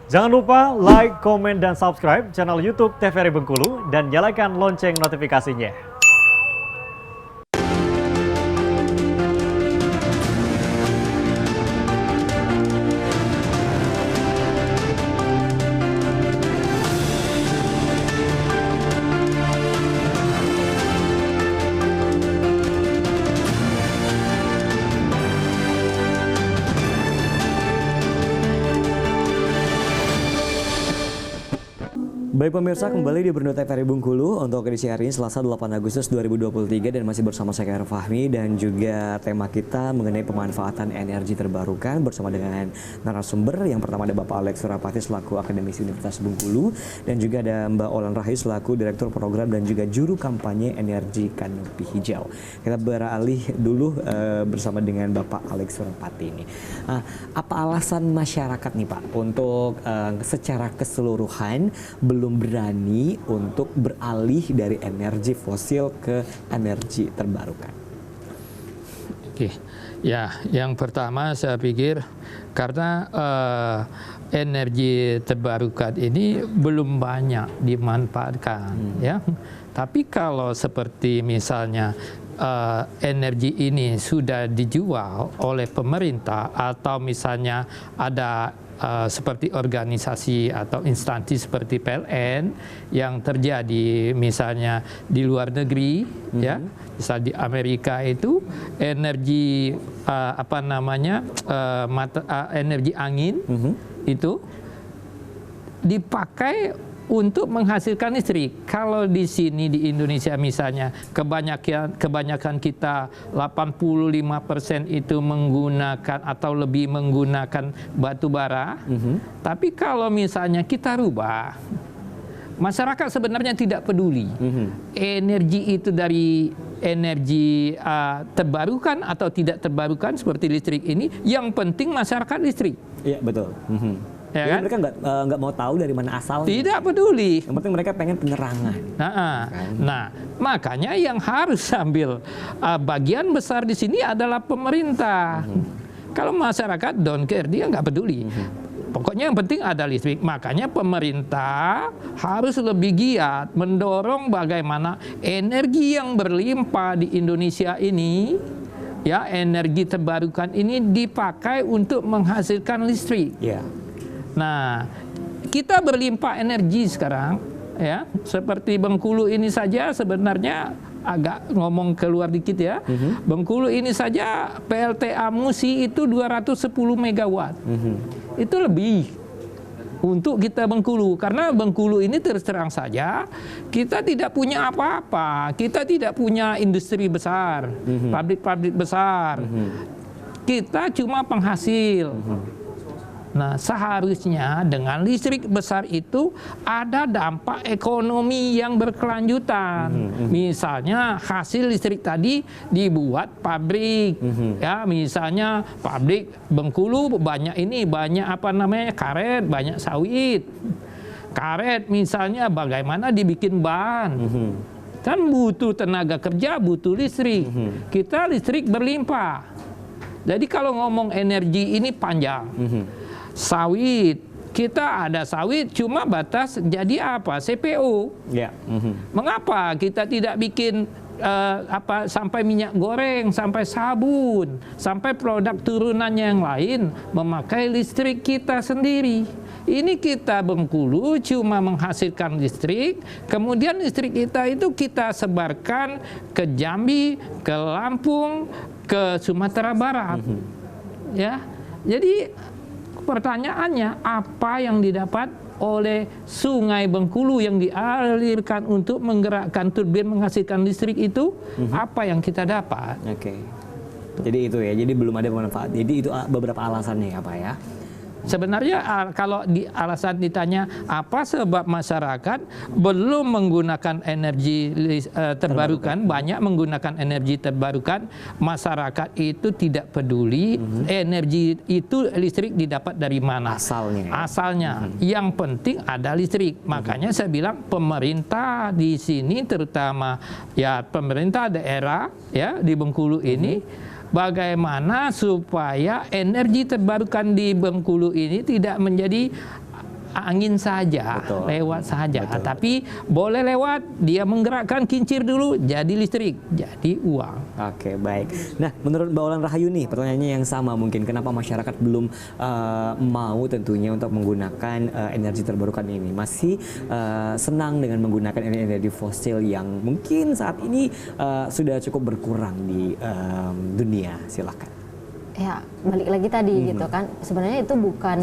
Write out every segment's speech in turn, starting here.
Jangan lupa like, komen, dan subscribe channel YouTube TVRI Bengkulu dan nyalakan lonceng notifikasinya. Baik pemirsa, kembali di Berndo TVRI Bengkulu untuk edisi hari ini Selasa 8 Agustus 2023 dan masih bersama saya Khairul Fahmi dan juga tema kita mengenai pemanfaatan energi terbarukan bersama dengan narasumber. Yang pertama ada Bapak Alex Surapati selaku akademisi Universitas Bengkulu dan juga ada Mbak Olan Rahayu selaku Direktur Program dan juga Juru Kampanye Energi Kanopi Hijau. Kita beralih dulu bersama dengan Bapak Alex Surapati ini. Apa alasan masyarakat nih Pak untuk secara keseluruhan belum berani untuk beralih dari energi fosil ke energi terbarukan? Oke, ya yang pertama saya pikir karena energi terbarukan ini belum banyak dimanfaatkan, ya. Tapi kalau seperti misalnya energi ini sudah dijual oleh pemerintah atau misalnya ada seperti organisasi atau instansi seperti PLN yang terjadi misalnya di luar negeri, ya, misal di Amerika itu energi energi angin itu dipakai untuk menghasilkan listrik. Kalau di sini di Indonesia misalnya kebanyakan kita 85% itu menggunakan atau lebih menggunakan batu bara. Tapi kalau misalnya kita rubah, masyarakat sebenarnya tidak peduli energi itu dari energi terbarukan atau tidak terbarukan seperti listrik ini. Yang penting masyarakat listrik. Iya, betul. Ya kan? Mereka nggak mau tahu dari mana asalnya. Tidak peduli. Yang penting mereka pengen penerangan. Nah, makanya yang harus ambil bagian besar di sini adalah pemerintah. Kalau masyarakat don't care, dia nggak peduli. Pokoknya yang penting ada listrik. Makanya pemerintah harus lebih giat mendorong bagaimana energi yang berlimpah di Indonesia ini, ya, energi terbarukan ini dipakai untuk menghasilkan listrik. Yeah. Nah, kita berlimpah energi sekarang, ya, seperti Bengkulu ini saja sebenarnya agak ngomong keluar dikit ya. Bengkulu ini saja PLTA Musi itu 210 megawatt. Itu lebih untuk kita Bengkulu, karena Bengkulu ini terus terang saja kita tidak punya apa-apa, kita tidak punya industri besar, pabrik-pabrik besar, kita cuma penghasil. Nah, seharusnya dengan listrik besar itu ada dampak ekonomi yang berkelanjutan. Misalnya hasil listrik tadi dibuat pabrik, ya, misalnya pabrik Bengkulu banyak karet, banyak sawit. Karet misalnya bagaimana dibikin ban. Kan butuh tenaga kerja, butuh listrik. Kita listrik berlimpah. Jadi kalau ngomong energi ini panjang. Sawit, kita ada sawit cuma batas jadi apa? CPO. Yeah. Mengapa kita tidak bikin sampai minyak goreng, sampai sabun, sampai produk turunannya yang lain memakai listrik kita sendiri? Ini kita Bengkulu cuma menghasilkan listrik, kemudian listrik kita itu kita sebarkan ke Jambi, ke Lampung, ke Sumatera Barat. Ya, jadi pertanyaannya, apa yang didapat oleh Sungai Bengkulu yang dialirkan untuk menggerakkan turbin menghasilkan listrik itu? Apa yang kita dapat? Oke. Jadi itu ya, jadi belum ada manfaat. Jadi itu beberapa alasannya ya Pak ya? Sebenarnya kalau alasan ditanya apa sebab masyarakat belum menggunakan energi terbarukan, banyak menggunakan energi terbarukan, masyarakat itu tidak peduli energi itu listrik didapat dari mana. Asalnya. Yang penting ada listrik. Makanya saya bilang pemerintah di sini terutama ya pemerintah daerah ya di Bengkulu ini bagaimana supaya energi terbarukan di Bengkulu ini tidak menjadi angin saja, Betul. lewat saja. Betul. Tapi boleh lewat, dia menggerakkan kincir dulu, jadi listrik, jadi uang. Oke, baik. Nah, menurut Mbak Olan Rahayu nih, pertanyaannya yang sama mungkin. Kenapa masyarakat belum mau tentunya untuk menggunakan energi terbarukan ini? Masih senang dengan menggunakan energi fosil yang mungkin saat ini sudah cukup berkurang di dunia. Silakan. Ya, balik lagi tadi gitu kan. Sebenarnya itu bukan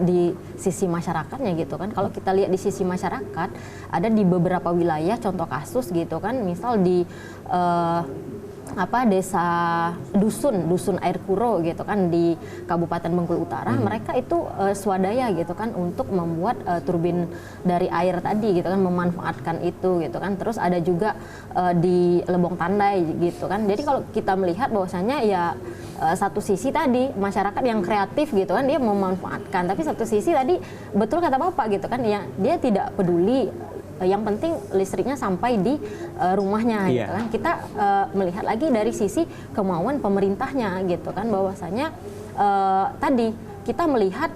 di sisi masyarakatnya gitu kan. Kalau kita lihat di sisi masyarakat, ada di beberapa wilayah contoh kasus gitu kan. Misal di desa dusun air kuro gitu kan di Kabupaten Bengkulu Utara, mereka itu swadaya gitu kan untuk membuat turbin dari air tadi gitu kan, memanfaatkan itu gitu kan. Terus ada juga di Lebong Tandai gitu kan. Jadi kalau kita melihat bahwasanya ya satu sisi tadi masyarakat yang kreatif gitu kan, dia memanfaatkan, tapi satu sisi tadi betul kata Bapak gitu kan, ya dia tidak peduli, yang penting listriknya sampai di rumahnya gitu kan. Kita melihat lagi dari sisi kemauan pemerintahnya gitu kan, bahwasanya tadi kita melihat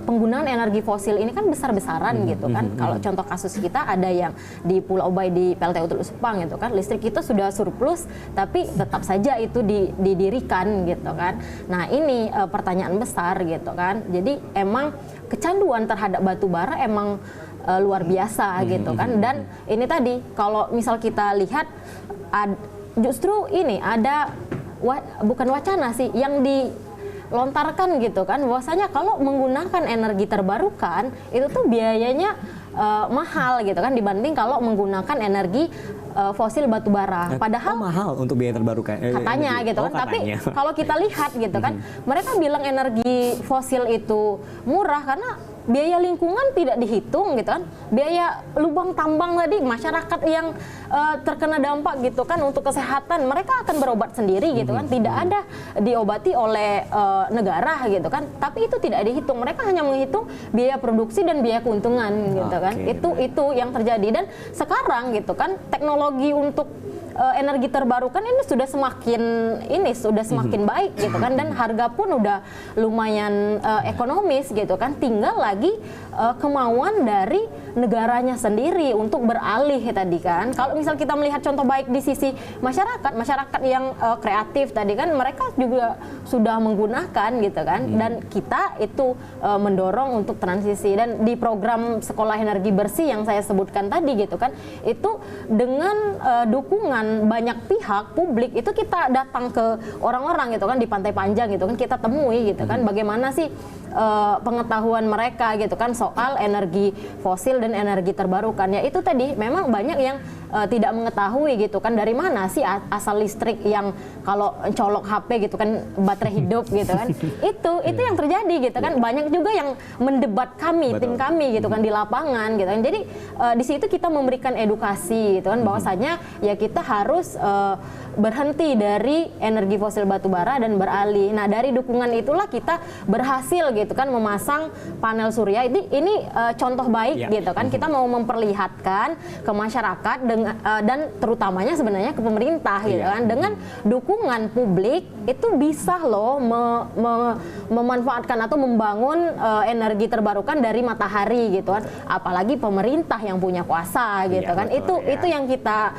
penggunaan energi fosil ini kan besar-besaran gitu kan. Kalau contoh kasus kita ada yang di Pulau Ubay di PLTU Teluk Sepang gitu kan, listrik kita sudah surplus tapi tetap saja itu didirikan gitu kan. Nah ini pertanyaan besar gitu kan. Jadi emang kecanduan terhadap batu bara emang luar biasa gitu kan. Dan ini tadi kalau misal kita lihat justru ini ada bukan wacana sih yang dilontarkan gitu kan, bahwasanya kalau menggunakan energi terbarukan itu tuh biayanya mahal gitu kan dibanding kalau menggunakan energi fosil batu bara. Padahal mahal untuk biaya terbarukan katanya gitu kan. Tapi kalau kita lihat gitu kan, mereka bilang energi fosil itu murah karena biaya lingkungan tidak dihitung gitu kan. Biaya lubang tambang tadi, masyarakat yang terkena dampak gitu kan untuk kesehatan, mereka akan berobat sendiri gitu kan. Tidak ada diobati oleh negara gitu kan. Tapi itu tidak dihitung. Mereka hanya menghitung biaya produksi dan biaya keuntungan gitu kan. Itu yang terjadi. Dan sekarang gitu kan teknologi untuk energi terbarukan ini sudah semakin baik gitu kan, dan harga pun udah lumayan ekonomis gitu kan. Tinggal lagi kemauan dari negaranya sendiri untuk beralih tadi kan. Kalau misal kita melihat contoh baik di sisi masyarakat yang kreatif tadi kan, mereka juga sudah menggunakan gitu kan. Dan kita itu mendorong untuk transisi, dan di program sekolah energi bersih yang saya sebutkan tadi gitu kan, itu dengan dukungan banyak pihak publik, itu kita datang ke orang-orang gitu kan di Pantai Panjang gitu kan, kita temui gitu kan bagaimana sih pengetahuan mereka gitu kan soal energi fosil dan energi terbarukan. Ya itu tadi memang banyak yang tidak mengetahui gitu kan, dari mana sih asal listrik yang kalau colok HP gitu kan baterai hidup gitu kan. itu yang terjadi gitu kan. Banyak juga yang mendebat tim kami gitu kan di lapangan gitu kan. Jadi di situ kita memberikan edukasi gitu kan, bahwasanya ya kita harus berhenti dari energi fosil batu bara dan beralih. Nah, dari dukungan itulah kita berhasil gitu kan memasang panel surya. Ini contoh baik gitu kan. Kita mau memperlihatkan ke masyarakat dan terutamanya sebenarnya ke pemerintah gitu kan. Dengan dukungan publik itu bisa loh memanfaatkan atau membangun energi terbarukan dari matahari gitu kan. Apalagi pemerintah yang punya kuasa gitu kan. Itu yang kita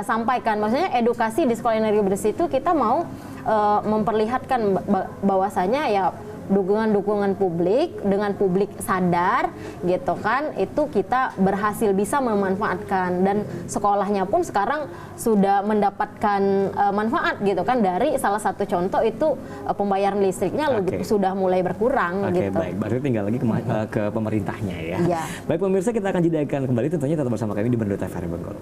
sampaikan. Maksudnya edukasi di sekolah energi bersih itu kita mau memperlihatkan bahwasanya ya dukungan publik, dengan publik sadar gitu kan, itu kita berhasil bisa memanfaatkan, dan sekolahnya pun sekarang sudah mendapatkan manfaat gitu kan. Dari salah satu contoh itu pembayaran listriknya sudah mulai berkurang gitu. Baik, berarti tinggal lagi ke pemerintahnya ya. Baik pemirsa, kita akan jadikan kembali tentunya tetap bersama kami di Bendut TVRI Bengkulu.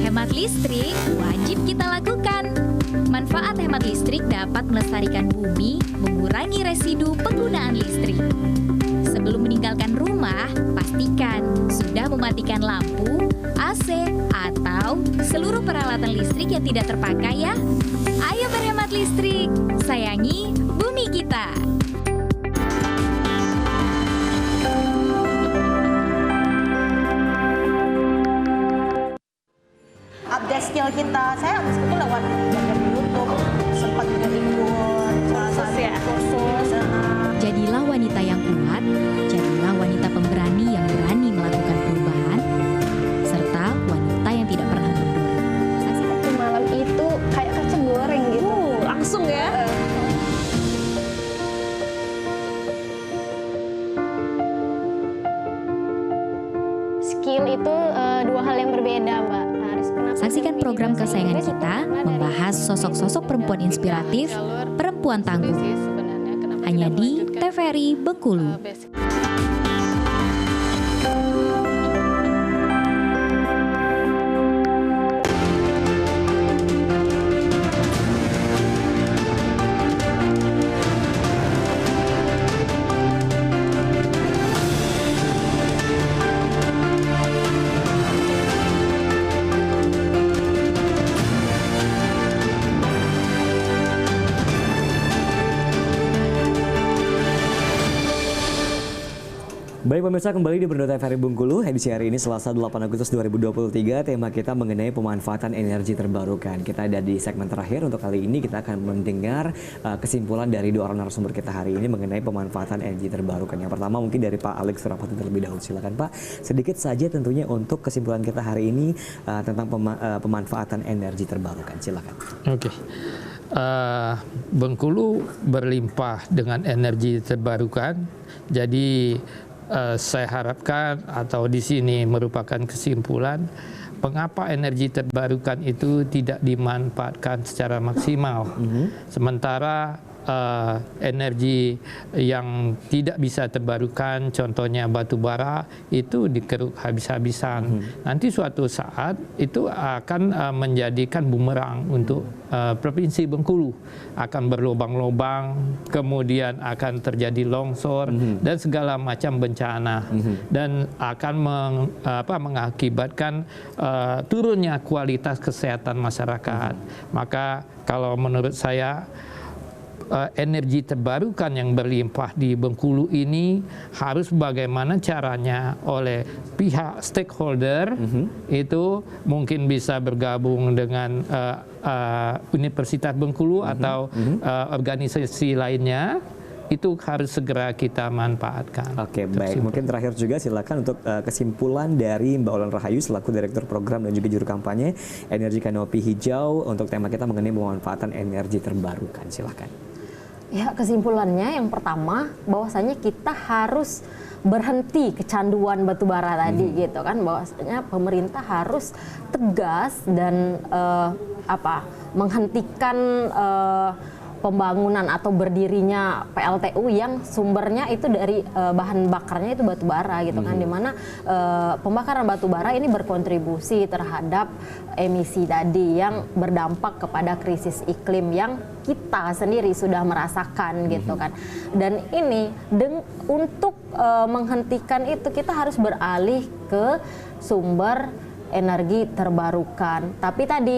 Hemat listrik wajib kita lakukan. Manfaat hemat listrik dapat melestarikan bumi, mengurangi residu penggunaan listrik. Sebelum meninggalkan rumah, pastikan sudah mematikan lampu, AC, atau seluruh peralatan listrik yang tidak terpakai ya. Ayo berhemat listrik, sayangi bumi kita. Update skill kita, saya itu lewat belajar di YouTube, sempat juga ikut salah satu kursus. Jadilah wanita yang kuat, jadilah wanita pemberani yang berani melakukan perubahan, serta wanita yang tidak pernah mundur. Waktu malam itu kayak kacang goreng gitu. Langsung ya. Skill itu dua hal yang berbeda, Mbak. Harus kenapa Saksikan memilih program bahasa kesayangan Inggris kita itu karena membahas dari sosok-sosok perempuan inspiratif, perempuan tangguh. Hanya di TVRI Bengkulu. Baik pemirsa, kembali di Bernada TVRI Bengkulu. Edisi hari ini Selasa 8 Agustus 2023. Tema kita mengenai pemanfaatan energi terbarukan. Kita ada di segmen terakhir. Untuk kali ini kita akan mendengar kesimpulan dari dua orang narasumber kita hari ini mengenai pemanfaatan energi terbarukan. Yang pertama mungkin dari Pak Alex Surapati terlebih dahulu. Silakan Pak. Sedikit saja tentunya untuk kesimpulan kita hari ini tentang pemanfaatan energi terbarukan. Silakan. Oke. Bengkulu berlimpah dengan energi terbarukan. Jadi saya harapkan atau di sini merupakan kesimpulan mengapa energi terbarukan itu tidak dimanfaatkan secara maksimal. Sementara energi yang tidak bisa terbarukan, contohnya batu bara, itu dikeruk habis-habisan. Nanti suatu saat itu akan menjadikan bumerang untuk Provinsi Bengkulu, akan berlubang-lubang, kemudian akan terjadi longsor dan segala macam bencana, dan akan mengakibatkan turunnya kualitas kesehatan masyarakat. Maka kalau menurut saya energi terbarukan yang berlimpah di Bengkulu ini harus bagaimana caranya oleh pihak stakeholder itu mungkin bisa bergabung dengan Universitas Bengkulu atau organisasi lainnya, itu harus segera kita manfaatkan. Oke, baik. Mungkin terakhir juga silakan untuk kesimpulan dari Mbak Olan Rahayu selaku Direktur Program dan juga Juru Kampanye Energi Kanopi Hijau untuk tema kita mengenai pemanfaatan energi terbarukan. Silakan. Ya, kesimpulannya yang pertama bahwasanya kita harus berhenti kecanduan batu bara tadi gitu kan, bahwasanya pemerintah harus tegas dan menghentikan pembangunan atau berdirinya PLTU yang sumbernya itu dari bahan bakarnya itu batu bara gitu kan, dimana pembakaran batu bara ini berkontribusi terhadap emisi tadi yang berdampak kepada krisis iklim yang kita sendiri sudah merasakan gitu kan. Dan ini untuk menghentikan itu kita harus beralih ke sumber energi terbarukan. Tapi tadi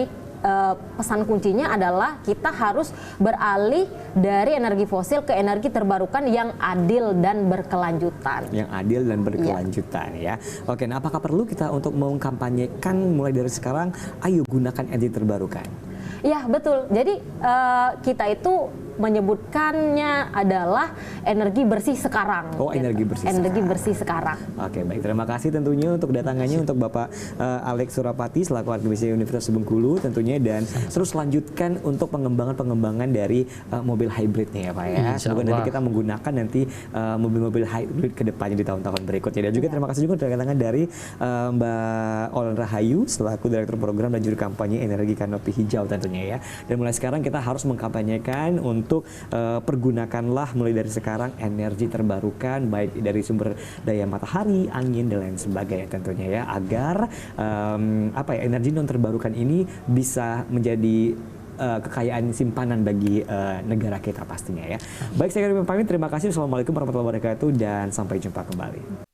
pesan kuncinya adalah kita harus beralih dari energi fosil ke energi terbarukan yang adil dan berkelanjutan. Yang adil dan berkelanjutan ya. Oke, nah apakah perlu kita untuk mengkampanyekan mulai dari sekarang, ayo gunakan energi terbarukan? Ya betul, jadi kita itu menyebutkannya adalah energi bersih sekarang. Oh, gitu. Energi bersih energi sekarang. bersih sekarang. Oke, baik. Terima kasih tentunya untuk datangannya untuk Bapak Alex Surapati selaku akademisi Universitas Bengkulu tentunya, dan terus lanjutkan untuk pengembangan dari mobil hybrid nih ya Pak ya. Semoga nanti kita menggunakan nanti mobil-mobil hybrid ke depannya di tahun-tahun berikutnya. Dan juga terima kasih juga untuk datangan dari Mbak Olan Rahayu selaku Direktur Program dan Juru Kampanye Energi Kanopi Hijau tentunya ya. Dan mulai sekarang kita harus mengkampanyekan untuk pergunakanlah mulai dari sekarang energi terbarukan baik dari sumber daya matahari, angin dan lain sebagainya tentunya ya, agar energi non terbarukan ini bisa menjadi kekayaan simpanan bagi negara kita pastinya ya. Baik, saya pamit, terima kasih. Assalamualaikum warahmatullahi wabarakatuh dan sampai jumpa kembali.